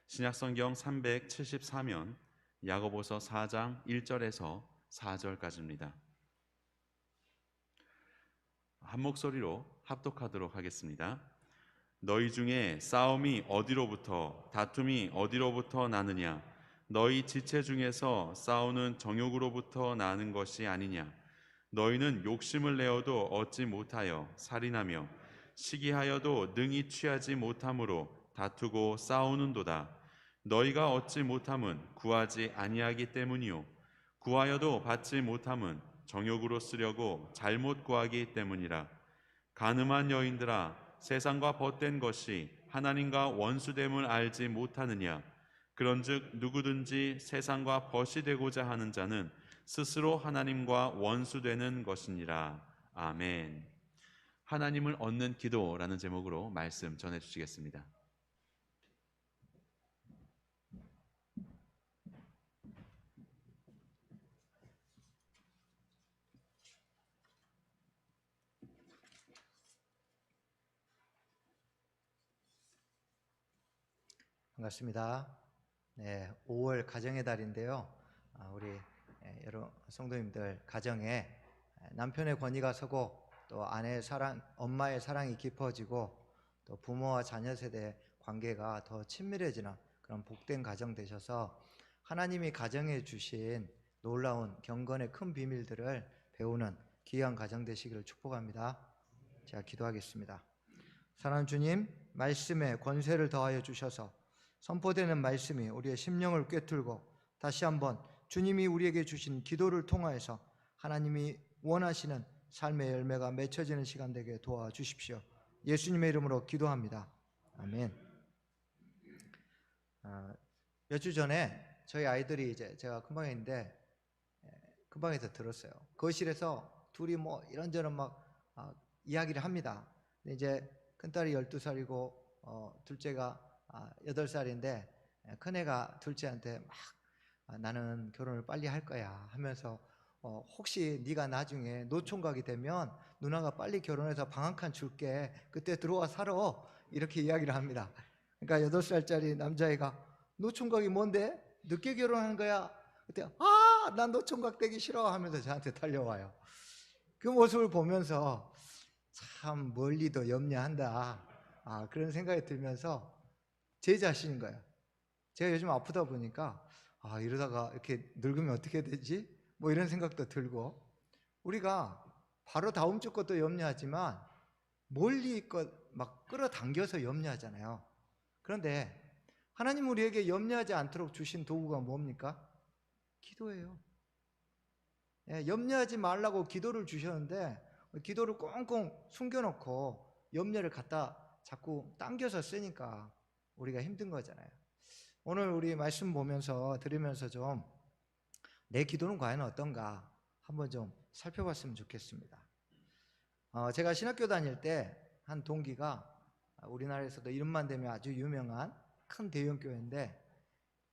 신약성경 374면 야고보서 4장 1절에서 4절까지입니다. 한 목소리로 합독하도록 하겠습니다. 너희 중에 싸움이 어디로부터, 다툼이 어디로부터 나느냐? 너희 지체 중에서 싸우는 정욕으로부터 나는 것이 아니냐? 너희는 욕심을 내어도 얻지 못하여 살인하며 시기하여도 능히 취하지 못함으로 다투고 싸우는도다. 너희가 얻지 못함은 구하지 아니하기 때문이요 구하여도 받지 못함은 정욕으로 쓰려고 잘못 구하기 때문이라. 간음한 여인들아, 세상과 벗된 것이 하나님과 원수됨을 알지 못하느냐? 그런즉 누구든지 세상과 벗이 되고자 하는 자는 스스로 하나님과 원수되는 것이니라. 아멘. 하나님을 얻는 기도라는 제목으로 말씀 전해 주시겠습니다. 반갑습니다. 네, 5월 가정의 달인데요. 우리 여러 성도님들 가정에 남편의 권위가 서고 또 아내의 사랑, 엄마의 사랑이 깊어지고 또 부모와 자녀 세대 관계가 더 친밀해지는 그런 복된 가정 되셔서 하나님이 가정에 주신 놀라운 경건의 큰 비밀들을 배우는 귀한 가정 되시기를 축복합니다. 제가 기도하겠습니다. 사랑하는 주님, 말씀에 권세를 더하여 주셔서 선포되는 말씀이 우리의 심령을 꿰뚫고 다시 한번 주님이 우리에게 주신 기도를 통하여서 하나님이 원하시는 삶의 열매가 맺혀지는 시간 되게 도와주십시오. 예수님의 이름으로 기도합니다. 아멘. 몇 주 전에 저희 아이들이 제가 금방에 있는데 금방에서 들었어요. 거실에서 둘이 뭐 이런저런 막 이야기를 합니다. 근데 이제 큰딸이 12살이고 둘째가 8살인데 큰애가 둘째한테 막 나는 결혼을 빨리 할 거야 하면서 혹시 네가 나중에 노총각이 되면 누나가 빨리 결혼해서 방 한 칸 줄게, 그때 들어와 살아, 이렇게 이야기를 합니다. 그러니까 8살짜리 남자애가 노총각이 뭔데? 늦게 결혼하는 거야. 그때 난 노총각 되기 싫어 하면서 저한테 달려와요. 그 모습을 보면서 참 멀리도 염려한다, 그런 생각이 들면서 제 자신인 거예요. 제가 요즘 아프다 보니까 이러다가 이렇게 늙으면 어떻게 되지? 뭐 이런 생각도 들고, 우리가 바로 다음 주 것도 염려하지만 멀리 것 막 끌어당겨서 염려하잖아요. 그런데 하나님 우리에게 염려하지 않도록 주신 도구가 뭡니까? 기도예요. 염려하지 말라고 기도를 주셨는데 기도를 꽁꽁 숨겨놓고 염려를 갖다 자꾸 당겨서 쓰니까 우리가 힘든 거잖아요. 오늘 우리 말씀 보면서 들으면서 좀 내 기도는 과연 어떤가 한번 좀 살펴봤으면 좋겠습니다. 제가 신학교 다닐 때 한 동기가 우리나라에서도 이름만 대면 아주 유명한 큰 대형 교회인데,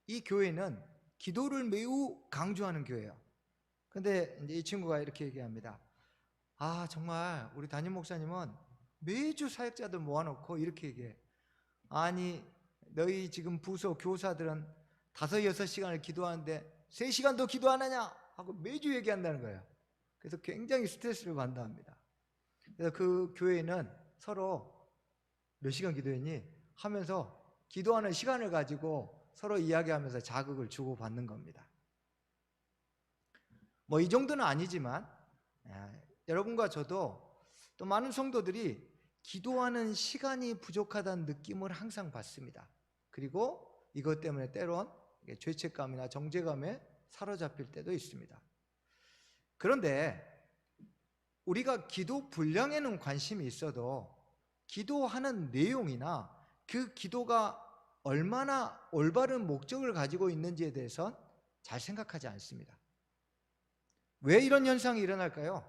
이 교회는 기도를 매우 강조하는 교회예요. 근데 이제 이 친구가 이렇게 얘기합니다. 정말 우리 담임 목사님은 매주 사역자들 모아놓고 이렇게 얘기해. 아니, 너희 지금 부서 교사들은 5-6시간을 기도하는데 3시간 더 기도 안 하냐? 하고 매주 얘기한다는 거예요. 그래서 굉장히 스트레스를 받는답니다. 그래서 그 교회는 서로 몇 시간 기도했니? 하면서 기도하는 시간을 가지고 서로 이야기하면서 자극을 주고받는 겁니다. 뭐 이 정도는 아니지만 여러분과 저도 또 많은 성도들이 기도하는 시간이 부족하다는 느낌을 항상 받습니다. 그리고 이것 때문에 때론 죄책감이나 정죄감에 사로잡힐 때도 있습니다. 그런데 우리가 기도 분량에는 관심이 있어도 기도하는 내용이나 그 기도가 얼마나 올바른 목적을 가지고 있는지에 대해서는 잘 생각하지 않습니다. 왜 이런 현상이 일어날까요?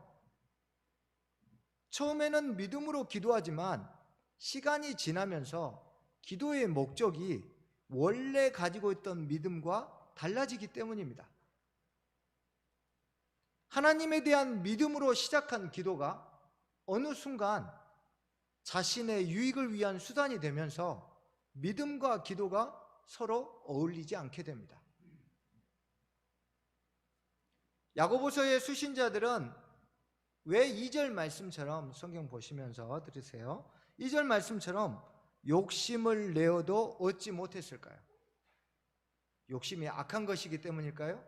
처음에는 믿음으로 기도하지만 시간이 지나면서 기도의 목적이 원래 가지고 있던 믿음과 달라지기 때문입니다. 하나님에 대한 믿음으로 시작한 기도가 어느 순간 자신의 유익을 위한 수단이 되면서 믿음과 기도가 서로 어울리지 않게 됩니다. 야고보서의 수신자들은 왜 2절 말씀처럼, 성경 보시면서 들으세요, 2절 말씀처럼 욕심을 내어도 얻지 못했을까요? 욕심이 악한 것이기 때문일까요?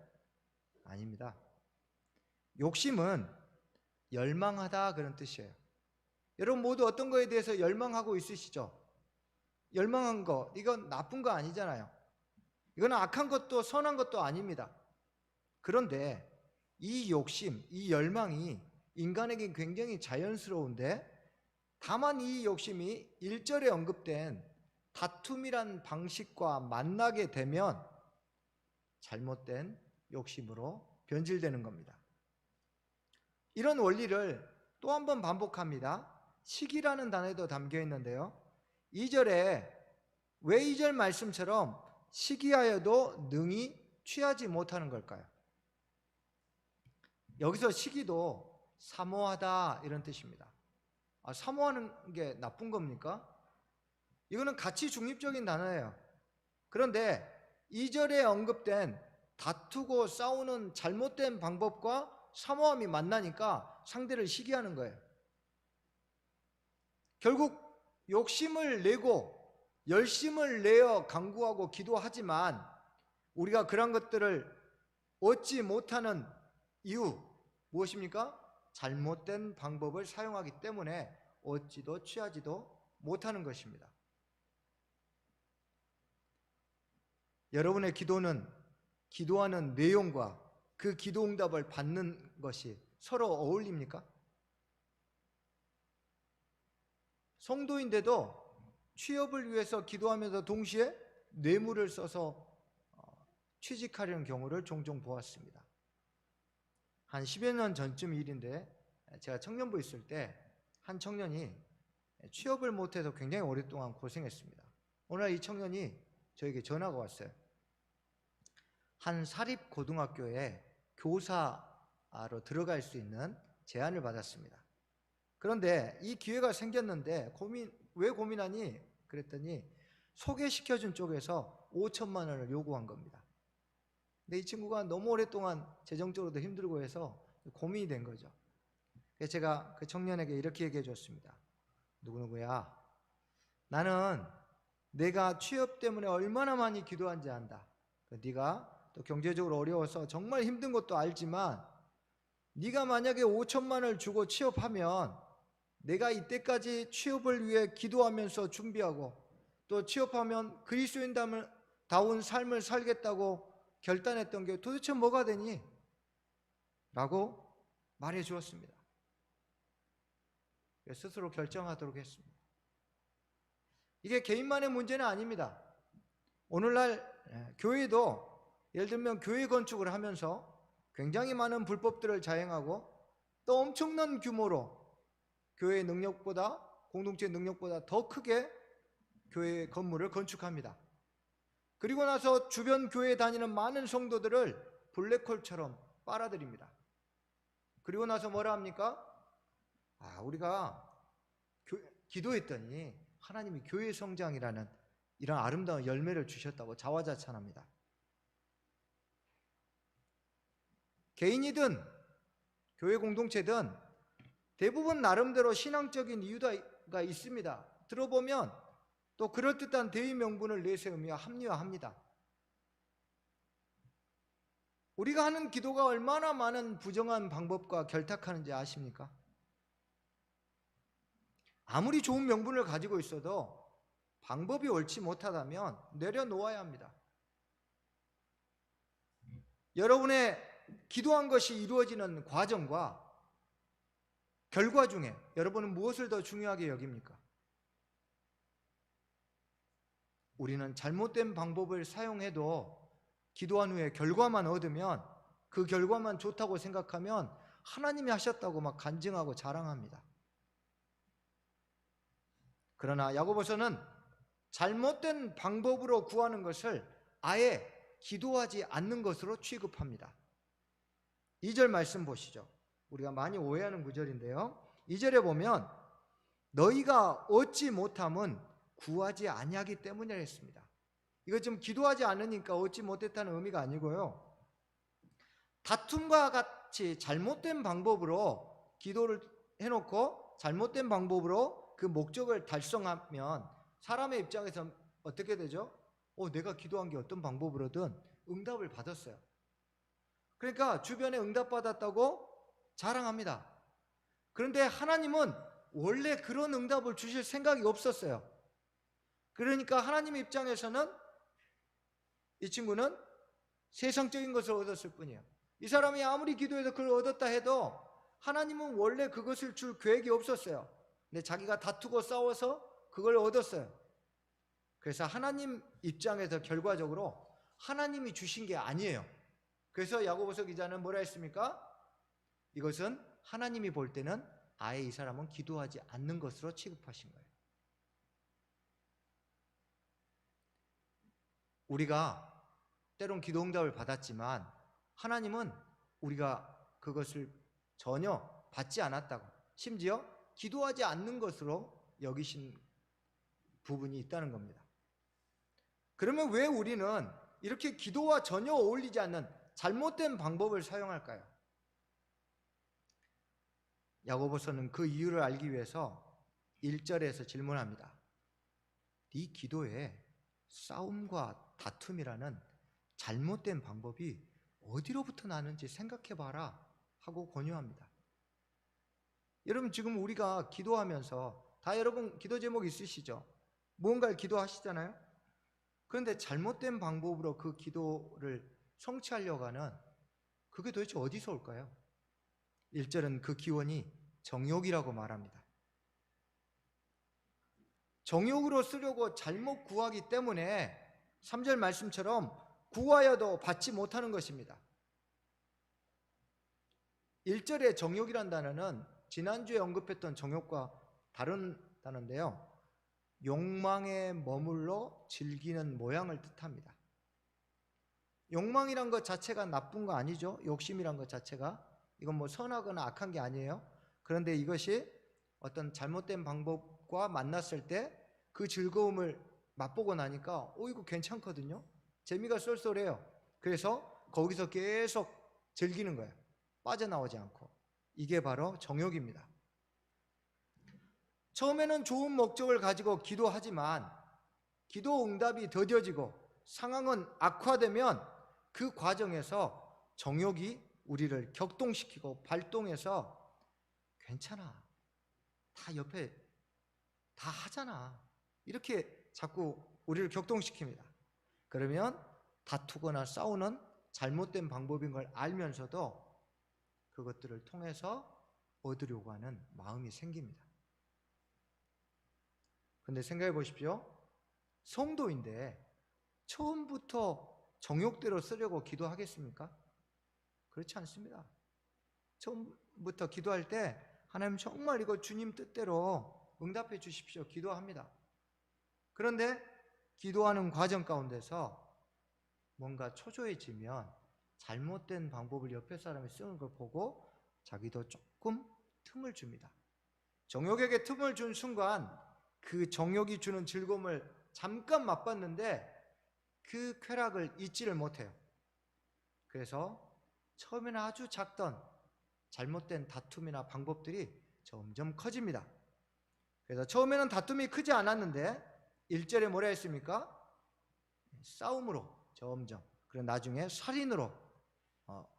아닙니다. 욕심은 열망하다, 그런 뜻이에요. 여러분 모두 어떤 거에 대해서 열망하고 있으시죠? 열망한 거, 이건 나쁜 거 아니잖아요. 이건 악한 것도 선한 것도 아닙니다. 그런데 이 욕심, 이 열망이 인간에게 굉장히 자연스러운데, 다만 이 욕심이 1절에 언급된 다툼이란 방식과 만나게 되면 잘못된 욕심으로 변질되는 겁니다. 이런 원리를 또 한 번 반복합니다. 시기라는 단어에도 담겨 있는데요, 2절에 왜 2절 말씀처럼 시기하여도 능히 취하지 못하는 걸까요? 여기서 시기도 사모하다, 이런 뜻입니다. 사모하는 게 나쁜 겁니까? 이거는 가치 중립적인 단어예요. 그런데 2절에 언급된 다투고 싸우는 잘못된 방법과 사모함이 만나니까 상대를 시기하는 거예요. 결국 욕심을 내고 열심을 내어 간구하고 기도하지만 우리가 그런 것들을 얻지 못하는 이유 무엇입니까? 잘못된 방법을 사용하기 때문에 얻지도 취하지도 못하는 것입니다. 여러분의 기도는 기도하는 내용과 그 기도 응답을 받는 것이 서로 어울립니까? 성도인데도 취업을 위해서 기도하면서 동시에 뇌물을 써서 취직하려는 경우를 종종 보았습니다. 한 10여 년 전쯤 일인데, 제가 청년부 있을 때 한 청년이 취업을 못해서 굉장히 오랫동안 고생했습니다. 어느 날 이 청년이 저에게 전화가 왔어요. 한 사립고등학교에 교사로 들어갈 수 있는 제안을 받았습니다. 그런데 이 기회가 생겼는데 왜 고민하니? 그랬더니 소개시켜준 쪽에서 5천만 원을 요구한 겁니다. 근데 이 친구가 너무 오랫동안 재정적으로도 힘들고 해서 고민이 된 거죠. 그래서 제가 그 청년에게 이렇게 얘기해 줬습니다. 누구누구야, 나는 내가 취업 때문에 얼마나 많이 기도한지 안다. 네가 또 경제적으로 어려워서 정말 힘든 것도 알지만 네가 만약에 5천만 원을 주고 취업하면 내가 이때까지 취업을 위해 기도하면서 준비하고 또 취업하면 그리스도인다운 삶을 살겠다고 결단했던 게 도대체 뭐가 되니? 라고 말해 주었습니다. 스스로 결정하도록 했습니다. 이게 개인만의 문제는 아닙니다. 오늘날 교회도 예를 들면 교회 건축을 하면서 굉장히 많은 불법들을 자행하고 또 엄청난 규모로 교회의 능력보다, 공동체의 능력보다 더 크게 교회 건물을 건축합니다. 그리고 나서 주변 교회에 다니는 많은 성도들을 블랙홀처럼 빨아들입니다. 그리고 나서 뭐라 합니까? 우리가 기도했더니 하나님이 교회 성장이라는 이런 아름다운 열매를 주셨다고 자화자찬합니다. 개인이든 교회 공동체든 대부분 나름대로 신앙적인 이유가 있습니다. 들어보면 또 그럴듯한 대의 명분을 내세우며 합리화합니다. 우리가 하는 기도가 얼마나 많은 부정한 방법과 결탁하는지 아십니까? 아무리 좋은 명분을 가지고 있어도 방법이 옳지 못하다면 내려놓아야 합니다. 여러분의 기도한 것이 이루어지는 과정과 결과 중에 여러분은 무엇을 더 중요하게 여깁니까? 우리는 잘못된 방법을 사용해도 기도한 후에 결과만 얻으면 그 결과만 좋다고 생각하면 하나님이 하셨다고 막 간증하고 자랑합니다. 그러나 야고보서는 잘못된 방법으로 구하는 것을 아예 기도하지 않는 것으로 취급합니다. 2절 말씀 보시죠. 우리가 많이 오해하는 구절인데요. 2절에 보면 너희가 얻지 못함은 구하지 아니하기 때문이라 했습니다. 이거 좀 기도하지 않으니까 얻지 못했다는 의미가 아니고요. 다툼과 같이 잘못된 방법으로 기도를 해놓고 잘못된 방법으로 그 목적을 달성하면 사람의 입장에서 어떻게 되죠? 내가 기도한 게 어떤 방법으로든 응답을 받았어요. 그러니까 주변에 응답받았다고 자랑합니다. 그런데 하나님은 원래 그런 응답을 주실 생각이 없었어요. 그러니까 하나님의 입장에서는 이 친구는 세상적인 것을 얻었을 뿐이에요. 이 사람이 아무리 기도해서 그걸 얻었다 해도 하나님은 원래 그것을 줄 계획이 없었어요. 근데 자기가 다투고 싸워서 그걸 얻었어요. 그래서 하나님 입장에서 결과적으로 하나님이 주신 게 아니에요. 그래서 야고보서 기자는 뭐라 했습니까? 이것은 하나님이 볼 때는 아예 이 사람은 기도하지 않는 것으로 취급하신 거예요. 우리가 때론 기도 응답을 받았지만 하나님은 우리가 그것을 전혀 받지 않았다고, 심지어 기도하지 않는 것으로 여기신 부분이 있다는 겁니다. 그러면 왜 우리는 이렇게 기도와 전혀 어울리지 않는 잘못된 방법을 사용할까요? 야고보서는 그 이유를 알기 위해서 1절에서 질문합니다. 네 기도에 싸움과 다툼이라는 잘못된 방법이 어디로부터 나는지 생각해봐라 하고 권유합니다. 여러분, 지금 우리가 기도하면서 다 여러분 기도 제목 있으시죠? 무언가를 기도하시잖아요? 그런데 잘못된 방법으로 그 기도를 성취하려고 하는 그게 도대체 어디서 올까요? 1절은 그 기원이 정욕이라고 말합니다. 정욕으로 쓰려고 잘못 구하기 때문에 3절 말씀처럼 구하여도 받지 못하는 것입니다. 1절의 정욕이란 단어는 지난주에 언급했던 정욕과 다른 단어인데요, 욕망에 머물러 즐기는 모양을 뜻합니다. 욕망이란 것 자체가 나쁜 거 아니죠. 욕심이란 것 자체가, 이건 뭐 선하거나 악한 게 아니에요. 그런데 이것이 어떤 잘못된 방법과 만났을 때 그 즐거움을 맛보고 나니까 이거 괜찮거든요. 재미가 쏠쏠해요. 그래서 거기서 계속 즐기는 거예요. 빠져나오지 않고. 이게 바로 정욕입니다. 처음에는 좋은 목적을 가지고 기도하지만 기도 응답이 더뎌지고 상황은 악화되면 그 과정에서 정욕이 우리를 격동시키고 발동해서 괜찮아, 다 옆에 다 하잖아, 이렇게 자꾸 우리를 격동시킵니다. 그러면 다투거나 싸우는 잘못된 방법인 걸 알면서도 그것들을 통해서 얻으려고 하는 마음이 생깁니다. 그런데 생각해 보십시오. 성도인데 처음부터 정욕대로 쓰려고 기도하겠습니까? 그렇지 않습니다. 처음부터 기도할 때 하나님 정말 이거 주님 뜻대로 응답해 주십시오 기도합니다. 그런데 기도하는 과정 가운데서 뭔가 초조해지면 잘못된 방법을 옆에 사람이 쓰는 걸 보고 자기도 조금 틈을 줍니다. 정욕에게 틈을 준 순간 그 정욕이 주는 즐거움을 잠깐 맛봤는데 그 쾌락을 잊지를 못해요. 그래서 처음에는 아주 작던 잘못된 다툼이나 방법들이 점점 커집니다. 그래서 처음에는 다툼이 크지 않았는데 1절에 뭐라 했습니까? 싸움으로 점점, 그리고 나중에 살인으로,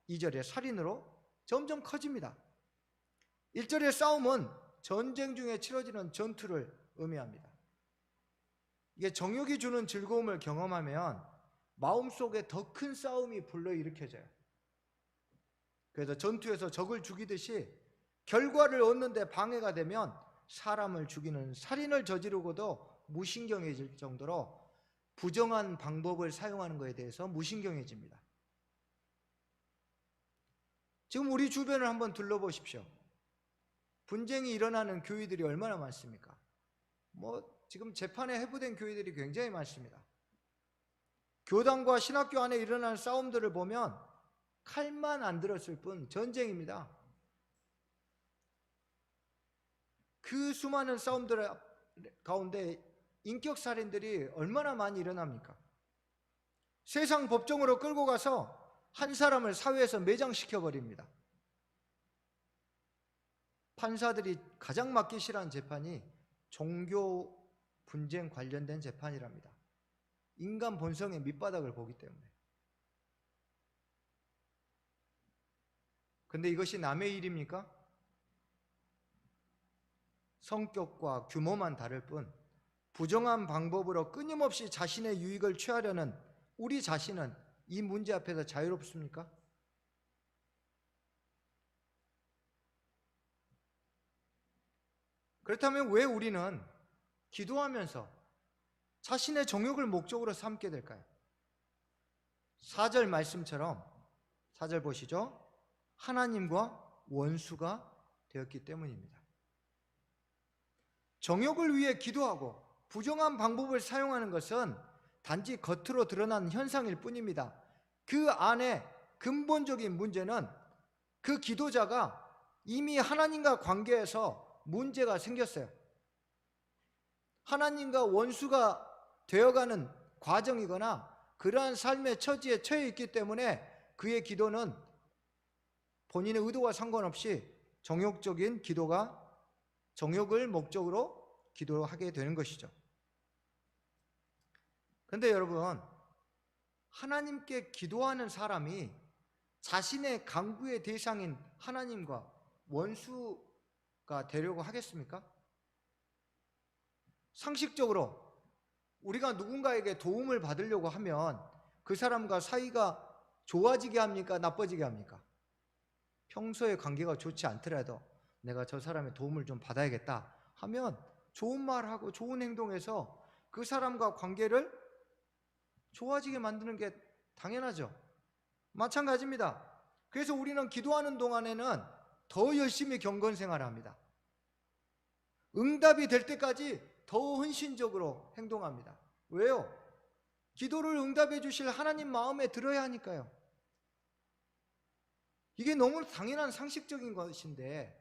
2절에 살인으로 점점 커집니다. 1절의 싸움은 전쟁 중에 치러지는 전투를 의미합니다. 이게 정욕이 주는 즐거움을 경험하면 마음속에 더 큰 싸움이 불러일으켜져요. 그래서 전투에서 적을 죽이듯이 결과를 얻는데 방해가 되면 사람을 죽이는 살인을 저지르고도 무신경해질 정도로 부정한 방법을 사용하는 것에 대해서 무신경해집니다. 지금 우리 주변을 한번 둘러보십시오. 분쟁이 일어나는 교회들이 얼마나 많습니까? 지금 재판에 해부된 교회들이 굉장히 많습니다. 교단과 신학교 안에 일어나는 싸움들을 보면 칼만 안 들었을 뿐 전쟁입니다. 그 수많은 싸움들 가운데 인격살인들이 얼마나 많이 일어납니까? 세상 법정으로 끌고 가서 한 사람을 사회에서 매장시켜 버립니다. 판사들이 가장 맡기 싫어하는 재판이 종교 분쟁 관련된 재판이랍니다. 인간 본성의 밑바닥을 보기 때문에. 근데 이것이 남의 일입니까? 성격과 규모만 다를 뿐 부정한 방법으로 끊임없이 자신의 유익을 취하려는 우리 자신은 이 문제 앞에서 자유롭습니까? 그렇다면 왜 우리는 기도하면서 자신의 정욕을 목적으로 삼게 될까요? 4절 말씀처럼 4절 보시죠. 하나님과 원수가 되었기 때문입니다. 정욕을 위해 기도하고 부정한 방법을 사용하는 것은 단지 겉으로 드러난 현상일 뿐입니다. 그 안에 근본적인 문제는 그 기도자가 이미 하나님과 관계에서 문제가 생겼어요. 하나님과 원수가 되어가는 과정이거나 그러한 삶의 처지에 처해 있기 때문에 그의 기도는 본인의 의도와 상관없이 정욕적인 기도가 정욕을 목적으로 기도하게 되는 것이죠. 그런데 여러분, 하나님께 기도하는 사람이 자신의 간구의 대상인 하나님과 원수가 되려고 하겠습니까? 상식적으로 우리가 누군가에게 도움을 받으려고 하면 그 사람과 사이가 좋아지게 합니까? 나빠지게 합니까? 평소에 관계가 좋지 않더라도 내가 저 사람의 도움을 좀 받아야겠다 하면 좋은 말하고 좋은 행동해서 그 사람과 관계를 좋아지게 만드는 게 당연하죠. 마찬가지입니다. 그래서 우리는 기도하는 동안에는 더 열심히 경건생활을 합니다. 응답이 될 때까지 더 헌신적으로 행동합니다. 왜요? 기도를 응답해 주실 하나님 마음에 들어야 하니까요. 이게 너무 당연한 상식적인 것인데,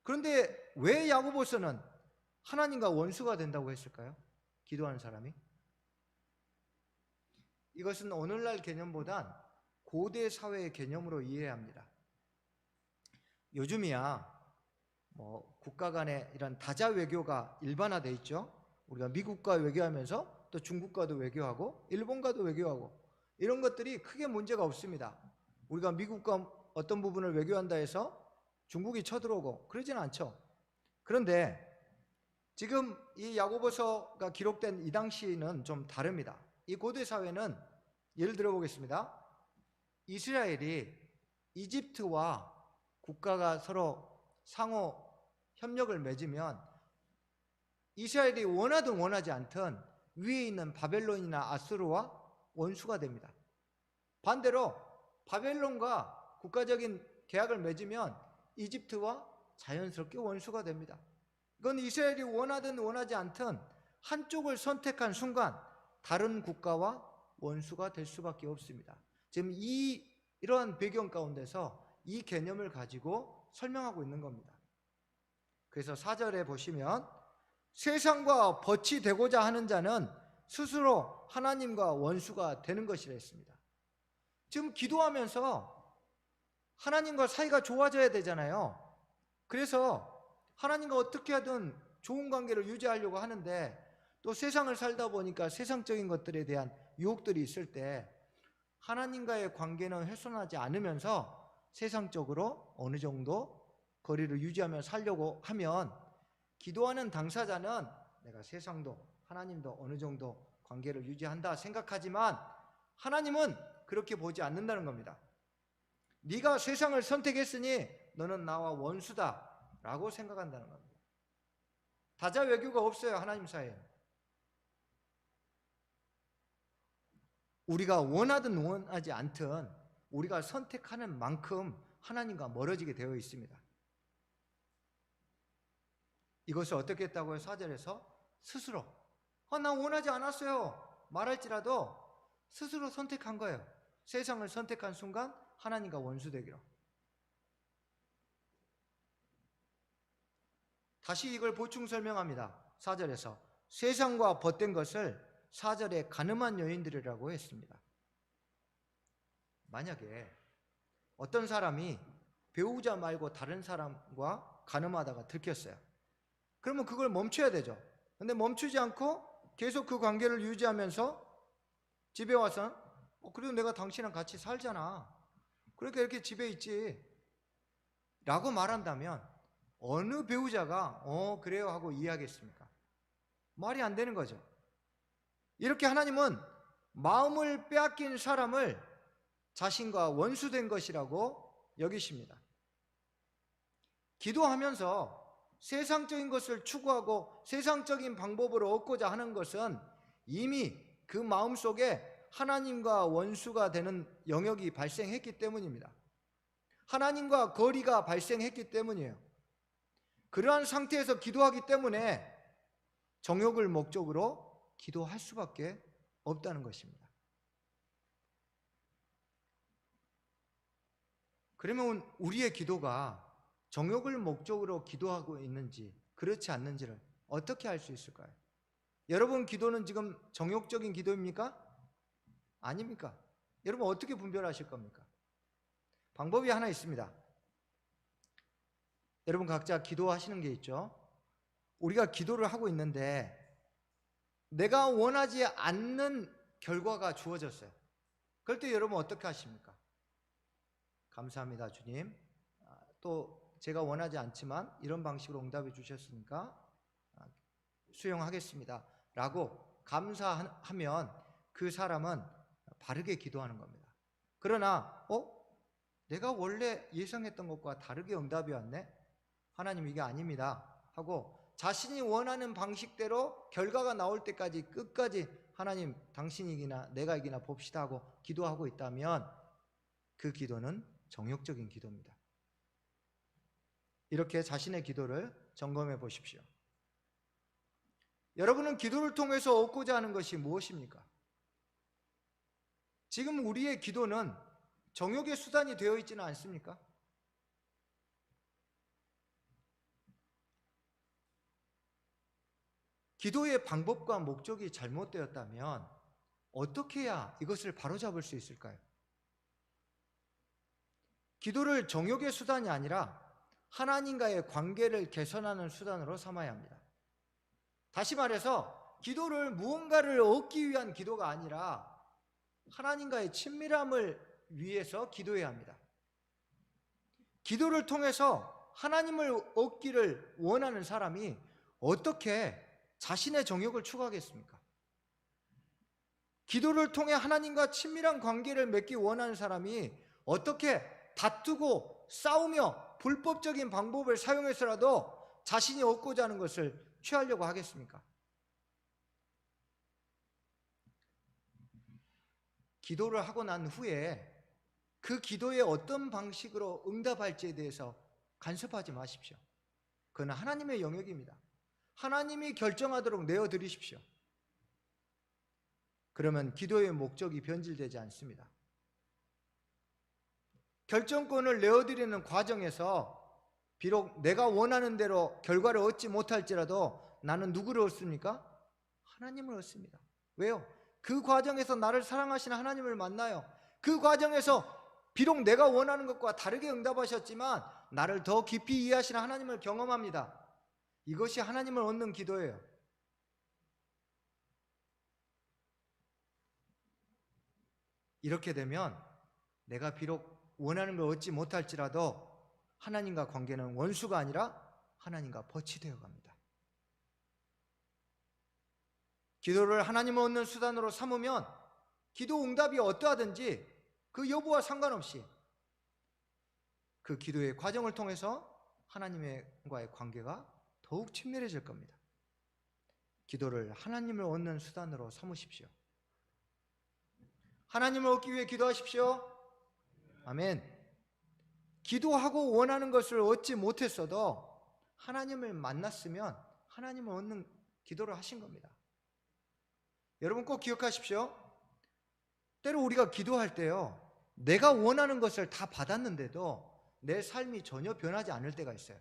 그런데 왜 야고보서는 하나님과 원수가 된다고 했을까요? 기도하는 사람이? 이것은 오늘날 개념보단 고대 사회의 개념으로 이해해야 합니다. 요즘이야 국가 간의 이런 다자 외교가 일반화돼 있죠. 우리가 미국과 외교하면서 또 중국과도 외교하고 일본과도 외교하고 이런 것들이 크게 문제가 없습니다. 우리가 미국과 어떤 부분을 외교한다 해서 중국이 쳐들어오고 그러진 않죠. 그런데 지금 이 야고보서가 기록된 이 당시는 좀 다릅니다. 이 고대 사회는 예를 들어 보겠습니다. 이스라엘이 이집트와 국가가 서로 상호 협력을 맺으면 이스라엘이 원하든 원하지 않든 위에 있는 바벨론이나 아수르와 원수가 됩니다. 반대로 바벨론과 국가적인 계약을 맺으면 이집트와 자연스럽게 원수가 됩니다. 이건 이스라엘이 원하든 원하지 않든 한쪽을 선택한 순간 다른 국가와 원수가 될 수밖에 없습니다. 지금 이러한 배경 가운데서 이 개념을 가지고 설명하고 있는 겁니다. 그래서 4절에 보시면 세상과 벗이 되고자 하는 자는 스스로 하나님과 원수가 되는 것이라 했습니다. 지금 기도하면서 하나님과 사이가 좋아져야 되잖아요. 그래서 하나님과 어떻게 하든 좋은 관계를 유지하려고 하는데 또 세상을 살다 보니까 세상적인 것들에 대한 유혹들이 있을 때 하나님과의 관계는 훼손하지 않으면서 세상적으로 어느 정도 거리를 유지하며 살려고 하면 기도하는 당사자는 내가 세상도 하나님도 어느 정도 관계를 유지한다 생각하지만 하나님은 그렇게 보지 않는다는 겁니다. 네가 세상을 선택했으니 너는 나와 원수다 라고 생각한다는 겁니다. 다자 외교가 없어요. 하나님 사이에는. 우리가 원하든 원하지 않든 우리가 선택하는 만큼 하나님과 멀어지게 되어 있습니다. 이것을 어떻게 했다고요? 4절에서 스스로 나 원하지 않았어요 말할지라도 스스로 선택한 거예요. 세상을 선택한 순간 하나님과 원수되기로. 다시 이걸 보충 설명합니다. 4절에서 세상과 벗된 것을 4절에 가늠한 여인들이라고 했습니다. 만약에 어떤 사람이 배우자 말고 다른 사람과 간음하다가 들켰어요. 그러면 그걸 멈춰야 되죠. 근데 멈추지 않고 계속 그 관계를 유지하면서 집에 와서 그래도 내가 당신이랑 같이 살잖아. 그러니까 이렇게 집에 있지 라고 말한다면 어느 배우자가 그래요 하고 이해하겠습니까? 말이 안 되는 거죠. 이렇게 하나님은 마음을 빼앗긴 사람을 자신과 원수된 것이라고 여기십니다. 기도하면서 세상적인 것을 추구하고 세상적인 방법으로 얻고자 하는 것은 이미 그 마음속에 하나님과 원수가 되는 영역이 발생했기 때문입니다. 하나님과 거리가 발생했기 때문이에요. 그러한 상태에서 기도하기 때문에 정욕을 목적으로 기도할 수밖에 없다는 것입니다. 그러면 우리의 기도가 정욕을 목적으로 기도하고 있는지 그렇지 않는지를 어떻게 알 수 있을까요? 여러분 기도는 지금 정욕적인 기도입니까? 아닙니까? 여러분 어떻게 분별하실 겁니까? 방법이 하나 있습니다. 여러분 각자 기도하시는 게 있죠. 우리가 기도를 하고 있는데 내가 원하지 않는 결과가 주어졌어요. 그럴 때 여러분 어떻게 하십니까? 감사합니다 주님, 또 제가 원하지 않지만 이런 방식으로 응답해 주셨으니까 수용하겠습니다 라고 감사하면 그 사람은 바르게 기도하는 겁니다. 그러나 내가 원래 예상했던 것과 다르게 응답이 왔네? 하나님 이게 아닙니다 하고 자신이 원하는 방식대로 결과가 나올 때까지 끝까지 하나님 당신이 이기나 내가 이기나 봅시다 하고 기도하고 있다면 그 기도는 정욕적인 기도입니다. 이렇게 자신의 기도를 점검해 보십시오. 여러분은 기도를 통해서 얻고자 하는 것이 무엇입니까? 지금 우리의 기도는 정욕의 수단이 되어 있지는 않습니까? 기도의 방법과 목적이 잘못되었다면 어떻게 해야 이것을 바로잡을 수 있을까요? 기도를 정욕의 수단이 아니라 하나님과의 관계를 개선하는 수단으로 삼아야 합니다. 다시 말해서 기도를 무언가를 얻기 위한 기도가 아니라 하나님과의 친밀함을 위해서 기도해야 합니다. 기도를 통해서 하나님을 얻기를 원하는 사람이 어떻게 자신의 정욕을 추구하겠습니까? 기도를 통해 하나님과 친밀한 관계를 맺기 원하는 사람이 어떻게 다투고 싸우며 불법적인 방법을 사용해서라도 자신이 얻고자 하는 것을 취하려고 하겠습니까? 기도를 하고 난 후에 그 기도에 어떤 방식으로 응답할지에 대해서 간섭하지 마십시오. 그건 하나님의 영역입니다. 하나님이 결정하도록 내어드리십시오. 그러면 기도의 목적이 변질되지 않습니다. 결정권을 내어드리는 과정에서 비록 내가 원하는 대로 결과를 얻지 못할지라도 나는 누구를 얻습니까? 하나님을 얻습니다. 왜요? 그 과정에서 나를 사랑하시는 하나님을 만나요. 그 과정에서 비록 내가 원하는 것과 다르게 응답하셨지만 나를 더 깊이 이해하시는 하나님을 경험합니다. 이것이 하나님을 얻는 기도예요. 이렇게 되면 내가 비록 원하는 걸 얻지 못할지라도 하나님과 관계는 원수가 아니라 하나님과 벗이 되어 갑니다. 기도를 하나님을 얻는 수단으로 삼으면 기도 응답이 어떠하든지 그 여부와 상관없이 그 기도의 과정을 통해서 하나님과의 관계가 더욱 친밀해질 겁니다. 기도를 하나님을 얻는 수단으로 삼으십시오. 하나님을 얻기 위해 기도하십시오. 아멘. 기도하고 원하는 것을 얻지 못했어도 하나님을 만났으면 하나님을 얻는 기도를 하신 겁니다. 여러분 꼭 기억하십시오. 때로 우리가 기도할 때요, 내가 원하는 것을 다 받았는데도 내 삶이 전혀 변하지 않을 때가 있어요.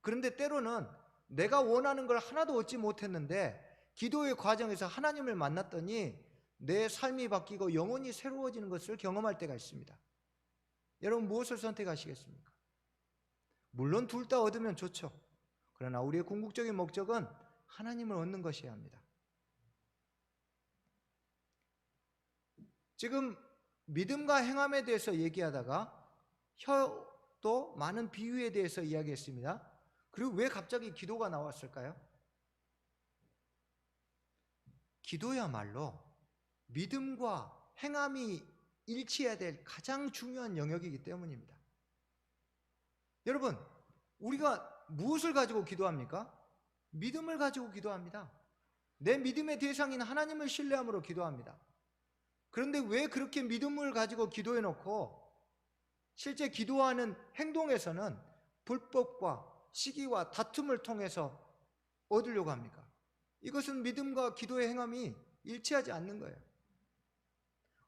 그런데 때로는 내가 원하는 걸 하나도 얻지 못했는데 기도의 과정에서 하나님을 만났더니 내 삶이 바뀌고 영혼이 새로워지는 것을 경험할 때가 있습니다. 여러분 무엇을 선택하시겠습니까? 물론 둘 다 얻으면 좋죠. 그러나 우리의 궁극적인 목적은 하나님을 얻는 것이어야 합니다. 지금 믿음과 행함에 대해서 얘기하다가 또 많은 비유에 대해서 이야기했습니다. 그리고 왜 갑자기 기도가 나왔을까요? 기도야말로 믿음과 행함이 일치해야 될 가장 중요한 영역이기 때문입니다. 여러분, 우리가 무엇을 가지고 기도합니까? 믿음을 가지고 기도합니다. 내 믿음의 대상인 하나님을 신뢰함으로 기도합니다. 그런데 왜 그렇게 믿음을 가지고 기도해 놓고 실제 기도하는 행동에서는 불법과 시기와 다툼을 통해서 얻으려고 합니까? 이것은 믿음과 기도의 행함이 일치하지 않는 거예요.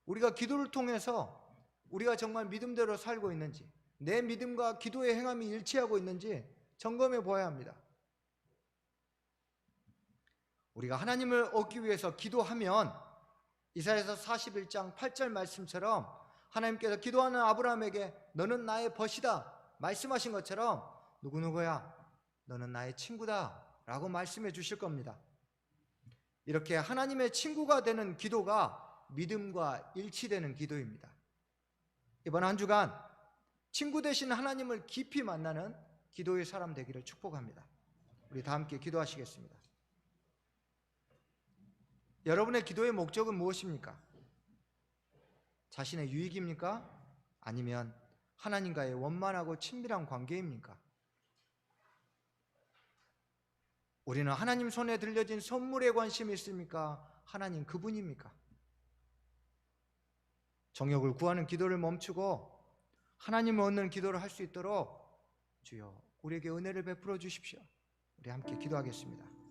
우리가 기도를 통해서 우리가 정말 믿음대로 살고 있는지, 내 믿음과 기도의 행함이 일치하고 있는지 점검해 보아야 합니다. 우리가 하나님을 얻기 위해서 기도하면 이사야서 41장 8절 말씀처럼 하나님께서 기도하는 아브라함에게 너는 나의 벗이다 말씀하신 것처럼 누구누구야 너는 나의 친구다 라고 말씀해 주실 겁니다. 이렇게 하나님의 친구가 되는 기도가 믿음과 일치되는 기도입니다. 이번 한 주간 친구 되신 하나님을 깊이 만나는 기도의 사람 되기를 축복합니다. 우리 다 함께 기도하시겠습니다. 여러분의 기도의 목적은 무엇입니까? 자신의 유익입니까? 아니면 하나님과의 원만하고 친밀한 관계입니까? 우리는 하나님 손에 들려진 선물에 관심이 있습니까? 하나님 그분입니까? 정욕을 구하는 기도를 멈추고 하나님을 얻는 기도를 할 수 있도록 주여 우리에게 은혜를 베풀어 주십시오. 우리 함께 기도하겠습니다.